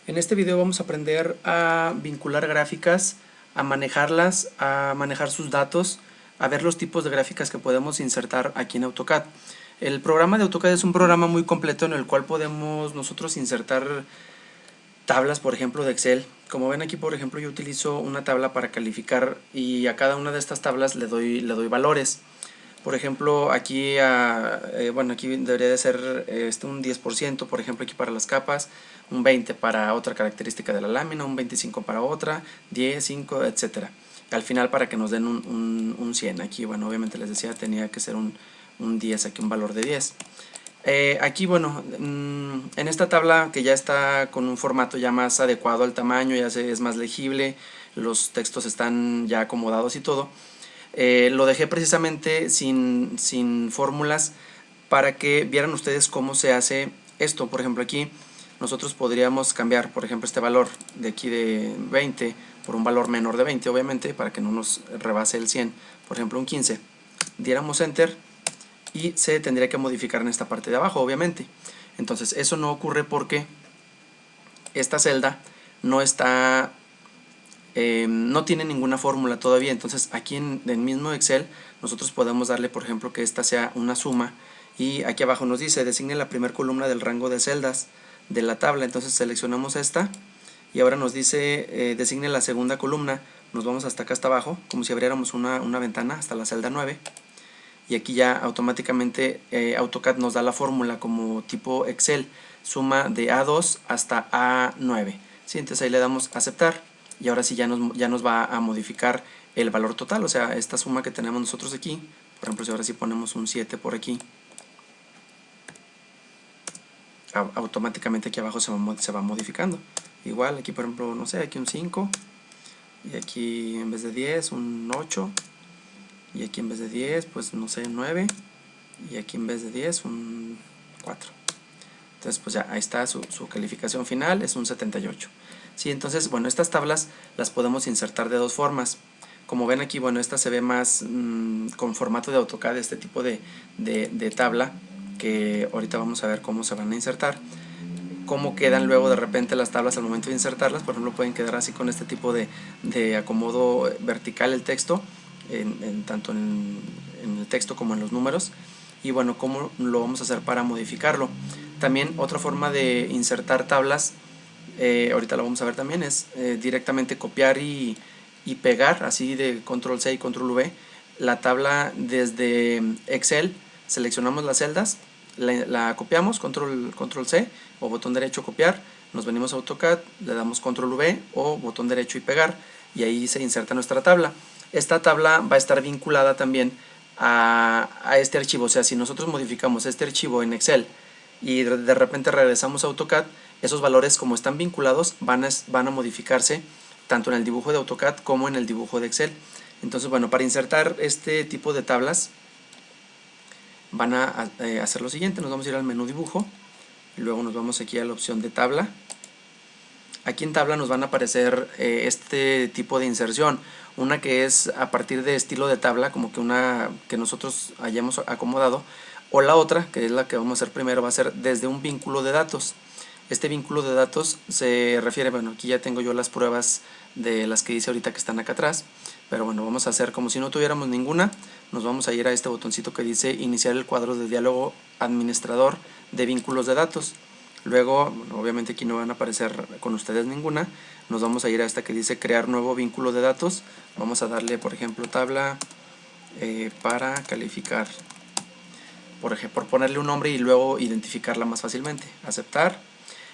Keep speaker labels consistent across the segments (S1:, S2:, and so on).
S1: En este video vamos a aprender a vincular gráficas, a manejarlas, a manejar sus datos, a ver los tipos de gráficas que podemos insertar aquí en AutoCAD. El programa de AutoCAD es un programa muy completo en el cual podemos nosotros insertar tablas, por ejemplo, de Excel. Como ven aquí, por ejemplo, yo utilizo una tabla para calificar y a cada una de estas tablas le doy valores. Por ejemplo, aquí, bueno, aquí debería de ser un 10%, por ejemplo, aquí para las capas, un 20 para otra característica de la lámina, un 25 para otra, 10, 5, etcétera. Al final para que nos den un 100. Aquí, bueno, obviamente les decía, tenía que ser un 10, aquí un valor de 10. Aquí, bueno, en esta tabla que ya está con un formato ya más adecuado al tamaño, ya es más legible, los textos están ya acomodados y todo. Lo dejé precisamente sin fórmulas para que vieran ustedes cómo se hace esto. Por ejemplo, aquí nosotros podríamos cambiar, por ejemplo, este valor de aquí de 20 por un valor menor de 20, obviamente, para que no nos rebase el 100. Por ejemplo, un 15. Diéramos Enter y se tendría que modificar en esta parte de abajo, obviamente. Entonces, eso no ocurre porque esta celda no está no tiene ninguna fórmula todavía. Entonces aquí en el mismo Excel nosotros podemos darle, por ejemplo, que esta sea una suma, y aquí abajo nos dice designe la primera columna del rango de celdas de la tabla. Entonces seleccionamos esta y ahora nos dice designe la segunda columna. Nos vamos hasta acá, hasta abajo, como si abriéramos una ventana hasta la celda 9, y aquí ya automáticamente AutoCAD nos da la fórmula como tipo Excel, suma de A2 hasta A9. ¿Sí? Entonces ahí le damos aceptar y ahora sí ya nos va a modificar el valor total, o sea, esta suma que tenemos nosotros aquí. Por ejemplo, si ahora sí ponemos un 7 por aquí, automáticamente aquí abajo se va modificando. Igual aquí, por ejemplo, no sé, aquí un 5, y aquí en vez de 10 un 8, y aquí en vez de 10 pues no sé, 9, y aquí en vez de 10 un 4. Entonces pues ya ahí está su calificación final, es un 78. Sí, entonces bueno, estas tablas las podemos insertar de dos formas. Como ven aquí, bueno, esta se ve más con formato de AutoCAD, este tipo de tabla, que ahorita vamos a ver cómo se van a insertar. Cómo quedan luego de repente las tablas al momento de insertarlas. Por ejemplo, pueden quedar así con este tipo de acomodo vertical el texto, tanto en el texto como en los números. Y bueno, cómo lo vamos a hacer para modificarlo. También otra forma de insertar tablas, ahorita lo vamos a ver también, es directamente copiar y pegar, así de control C y control V, la tabla desde Excel. Seleccionamos las celdas, la copiamos, control C o botón derecho copiar, nos venimos a AutoCAD, le damos control V o botón derecho y pegar, y ahí se inserta nuestra tabla. Esta tabla va a estar vinculada también a este archivo. O sea, si nosotros modificamos este archivo en Excel y de repente regresamos a AutoCAD, esos valores, como están vinculados, van a modificarse tanto en el dibujo de AutoCAD como en el dibujo de Excel. Entonces, bueno, para insertar este tipo de tablas van a hacer lo siguiente. Nos vamos a ir al menú dibujo, y luego nos vamos aquí a la opción de tabla. Aquí en tabla nos van a aparecer este tipo de inserción, una que es a partir de estilo de tabla, como que una que nosotros hayamos acomodado, o la otra, que es la que vamos a hacer primero, va a ser desde un vínculo de datos. Este vínculo de datos se refiere, bueno, aquí ya tengo yo las pruebas de las que hice ahorita que están acá atrás, pero bueno, vamos a hacer como si no tuviéramos ninguna. Nos vamos a ir a este botoncito que dice iniciar el cuadro de diálogo administrador de vínculos de datos. Luego, bueno, obviamente aquí no van a aparecer con ustedes ninguna. Nos vamos a ir a esta que dice crear nuevo vínculo de datos. Vamos a darle, por ejemplo, tabla para calificar, por ponerle un nombre y luego identificarla más fácilmente. Aceptar.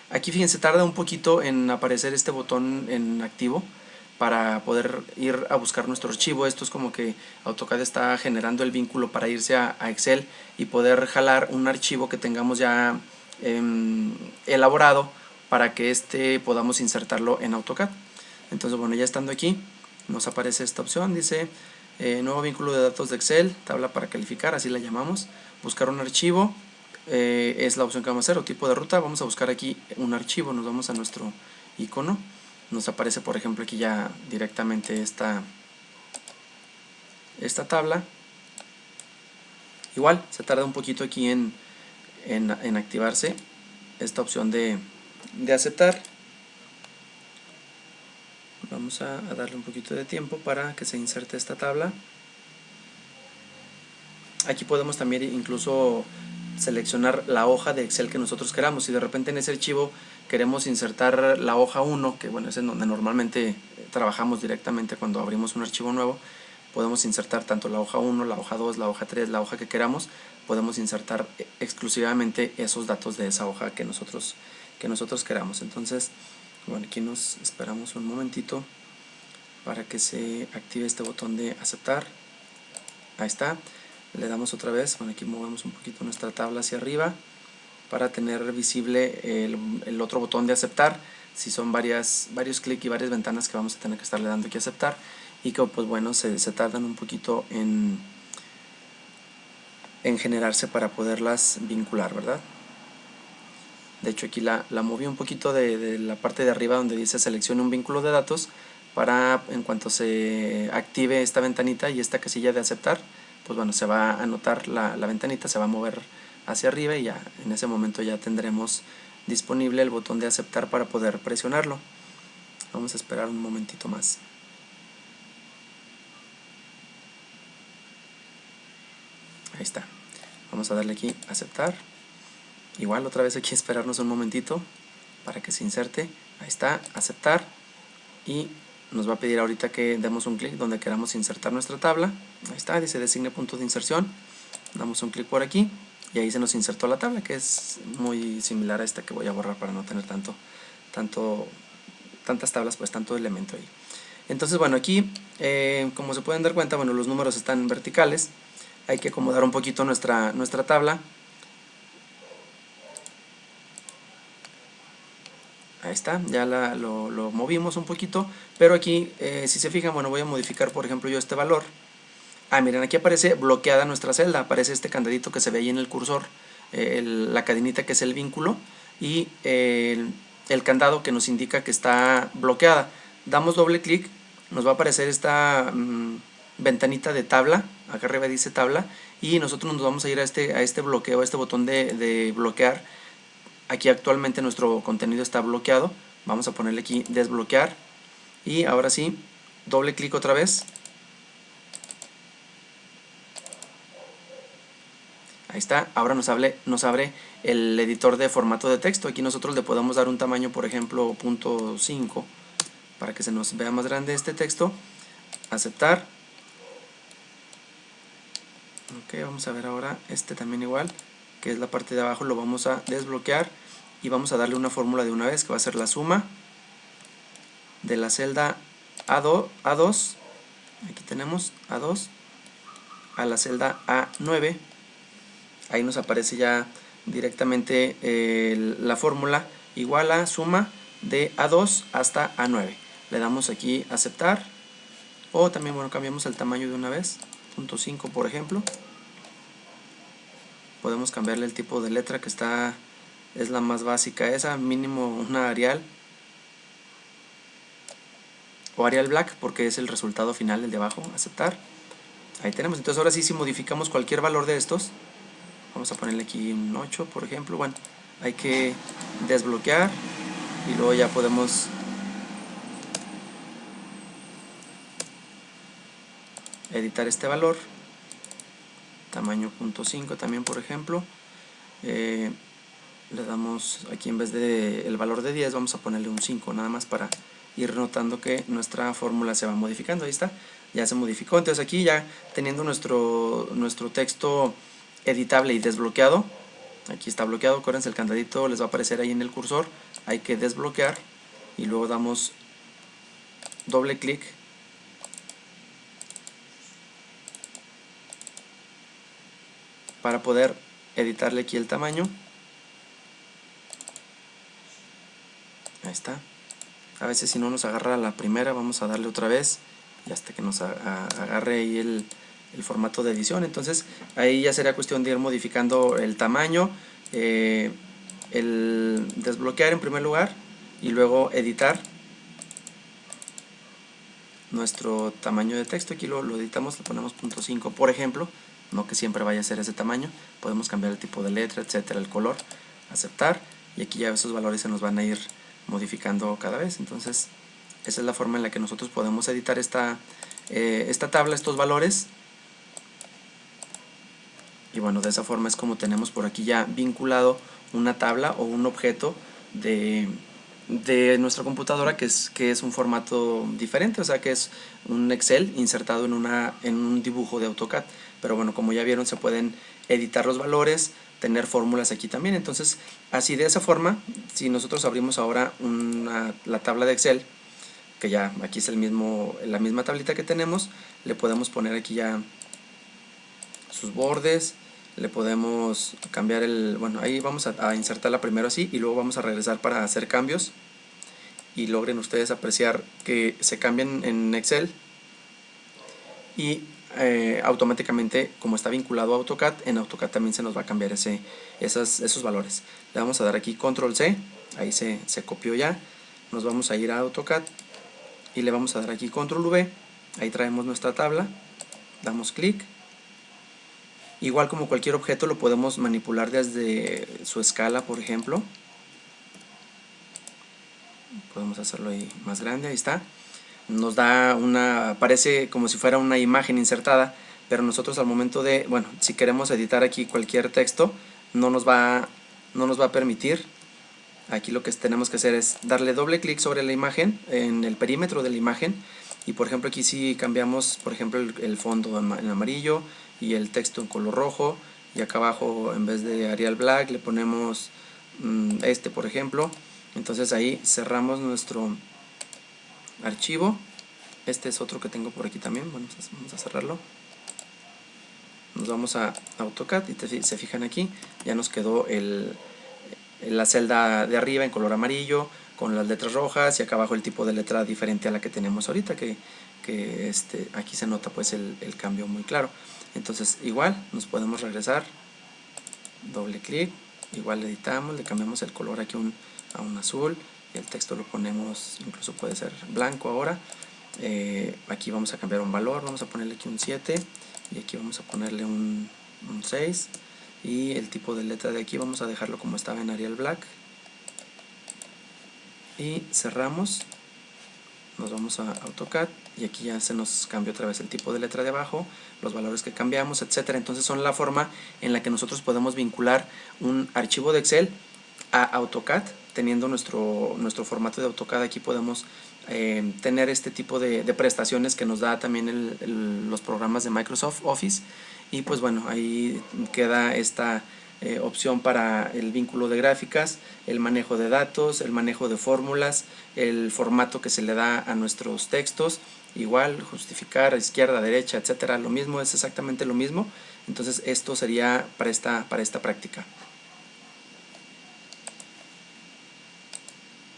S1: Aquí fíjense, tarda un poquito en aparecer este botón en activo para poder ir a buscar nuestro archivo. Esto es como que AutoCAD está generando el vínculo para irse a Excel y poder jalar un archivo que tengamos ya elaborado para que podamos insertarlo en AutoCAD. Entonces, bueno, ya estando aquí, nos aparece esta opción, dice nuevo vínculo de datos de Excel, tabla para calificar, así la llamamos. Buscar un archivo es la opción que vamos a hacer, o tipo de ruta. Vamos a buscar aquí un archivo, nos vamos a nuestro icono, nos aparece por ejemplo aquí ya directamente esta tabla. Igual se tarda un poquito aquí en activarse esta opción de aceptar. Vamos a darle un poquito de tiempo para que se inserte esta tabla. Aquí podemos también incluso seleccionar la hoja de Excel que nosotros queramos. Si de repente en ese archivo queremos insertar la hoja 1, que bueno, es en donde normalmente trabajamos directamente cuando abrimos un archivo nuevo, podemos insertar tanto la hoja 1, la hoja 2, la hoja 3, la hoja que queramos. Podemos insertar exclusivamente esos datos de esa hoja que nosotros queramos. Entonces, bueno, aquí nos esperamos un momentito para que se active este botón de aceptar. Ahí está. Le damos otra vez, bueno, aquí movemos un poquito nuestra tabla hacia arriba para tener visible el otro botón de aceptar. Si son varios clics y varias ventanas que vamos a tener que estarle dando aquí a aceptar, y que pues bueno, se tardan un poquito en generarse para poderlas vincular, ¿verdad? De hecho aquí la moví un poquito de la parte de arriba donde dice seleccione un vínculo de datos, para en cuanto se active esta ventanita y esta casilla de aceptar, pues bueno, se va a anotar la ventanita, se va a mover hacia arriba y ya en ese momento ya tendremos disponible el botón de aceptar para poder presionarlo. Vamos a esperar un momentito más. Ahí está. Vamos a darle aquí aceptar. Igual otra vez aquí esperarnos un momentito para que se inserte. Ahí está, aceptar, y nos va a pedir ahorita que demos un clic donde queramos insertar nuestra tabla. Ahí está, dice designe punto de inserción. Damos un clic por aquí y ahí se nos insertó la tabla, que es muy similar a esta que voy a borrar para no tener tantas tablas, pues tanto elemento ahí. Entonces bueno, aquí como se pueden dar cuenta, bueno, los números están verticales. Hay que acomodar un poquito nuestra tabla. Ahí está, ya lo movimos un poquito, pero aquí si se fijan, bueno, voy a modificar por ejemplo yo este valor. Miren, aquí aparece bloqueada nuestra celda, aparece este candadito que se ve ahí en el cursor, la cadenita que es el vínculo, y el candado que nos indica que está bloqueada. Damos doble clic, nos va a aparecer esta ventanita de tabla, acá arriba dice tabla, y nosotros nos vamos a ir a este bloqueo, a este botón de bloquear. Aquí actualmente nuestro contenido está bloqueado, vamos a ponerle aquí desbloquear, y ahora sí, doble clic otra vez. Ahí está, ahora nos abre el editor de formato de texto. Aquí nosotros le podemos dar un tamaño, por ejemplo, .5, para que se nos vea más grande este texto. Aceptar. Ok, vamos a ver ahora este también igual, que es la parte de abajo, lo vamos a desbloquear y vamos a darle una fórmula de una vez, que va a ser la suma de la celda A2, aquí tenemos A2, a la celda A9. Ahí nos aparece ya directamente la fórmula igual a suma de A2 hasta A9. Le damos aquí aceptar, o también bueno, cambiamos el tamaño de una vez, .5 por ejemplo. Podemos cambiarle el tipo de letra, que es la más básica esa, mínimo una Arial o Arial Black, porque es el resultado final, el de abajo, aceptar. Ahí tenemos. Entonces ahora sí, si modificamos cualquier valor de estos, vamos a ponerle aquí un 8 por ejemplo, bueno, hay que desbloquear y luego ya podemos editar este valor, tamaño .5 también por ejemplo. Le damos aquí, en vez de el valor de 10 vamos a ponerle un 5, nada más para ir notando que nuestra fórmula se va modificando. Ahí está, ya se modificó. Entonces aquí ya teniendo nuestro texto editable y desbloqueado, aquí está bloqueado, acuérdense, el candadito les va a aparecer ahí en el cursor, hay que desbloquear y luego damos doble clic para poder editarle aquí el tamaño. Ahí está. A veces si no nos agarra la primera, vamos a darle otra vez y hasta que nos agarre ahí el formato de edición. Entonces ahí ya sería cuestión de ir modificando el tamaño, el desbloquear en primer lugar y luego editar nuestro tamaño de texto. Aquí lo editamos, le ponemos .5 por ejemplo, no que siempre vaya a ser ese tamaño. Podemos cambiar el tipo de letra, etcétera, el color, aceptar, y aquí ya esos valores se nos van a ir modificando cada vez. Entonces Esa es la forma en la que nosotros podemos editar esta tabla, estos valores. Y bueno, de esa forma es como tenemos por aquí ya vinculado una tabla o un objeto de nuestra computadora que es un formato diferente, o sea que es un Excel insertado en un dibujo de AutoCAD. Pero bueno, como ya vieron, se pueden editar los valores, tener fórmulas aquí también. Entonces, así de esa forma, si nosotros abrimos ahora la tabla de Excel, que ya aquí es la misma tablita que tenemos, le podemos poner aquí ya sus bordes, le podemos cambiar bueno, ahí vamos a insertarla primero así y luego vamos a regresar para hacer cambios y logren ustedes apreciar que se cambian en Excel y automáticamente, como está vinculado a AutoCAD, en AutoCAD también se nos va a cambiar esos valores. Le vamos a dar aquí Control C, ahí se copió ya. Nos vamos a ir a AutoCAD y le vamos a dar aquí Control V, ahí traemos nuestra tabla, damos clic. Igual como cualquier objeto lo podemos manipular desde su escala, por ejemplo. Podemos hacerlo ahí más grande, ahí está. Nos da parece como si fuera una imagen insertada, pero nosotros al momento de, bueno, si queremos editar aquí cualquier texto, no nos va a permitir. Aquí lo que tenemos que hacer es darle doble clic sobre la imagen, en el perímetro de la imagen, y por ejemplo aquí si cambiamos, por ejemplo, el fondo en amarillo y el texto en color rojo, y acá abajo en vez de Arial Black le ponemos por ejemplo. Entonces ahí cerramos nuestro archivo. Este es otro que tengo por aquí también. Bueno, vamos a cerrarlo. Nos vamos a AutoCAD y se fijan aquí, ya nos quedó la celda de arriba en color amarillo con las letras rojas y acá abajo el tipo de letra diferente a la que tenemos ahorita, que aquí se nota pues el cambio muy claro. Entonces igual nos podemos regresar, doble clic, igual le editamos, le cambiamos el color aquí a un azul y el texto lo ponemos, incluso puede ser blanco ahora. Aquí vamos a cambiar un valor, vamos a ponerle aquí un 7 y aquí vamos a ponerle un 6 y el tipo de letra de aquí vamos a dejarlo como estaba en Arial Black y cerramos. Nos vamos a AutoCAD y aquí ya se nos cambió otra vez el tipo de letra de abajo, los valores que cambiamos, etcétera. Entonces son la forma en la que nosotros podemos vincular un archivo de Excel a AutoCAD. Teniendo nuestro formato de AutoCAD, aquí podemos tener este tipo de prestaciones que nos da también los programas de Microsoft Office. Y pues bueno, ahí queda esta opción para el vínculo de gráficas, el manejo de datos, el manejo de fórmulas, el formato que se le da a nuestros textos, igual justificar a izquierda, derecha, etcétera, lo mismo, es exactamente lo mismo. Entonces esto sería para esta práctica.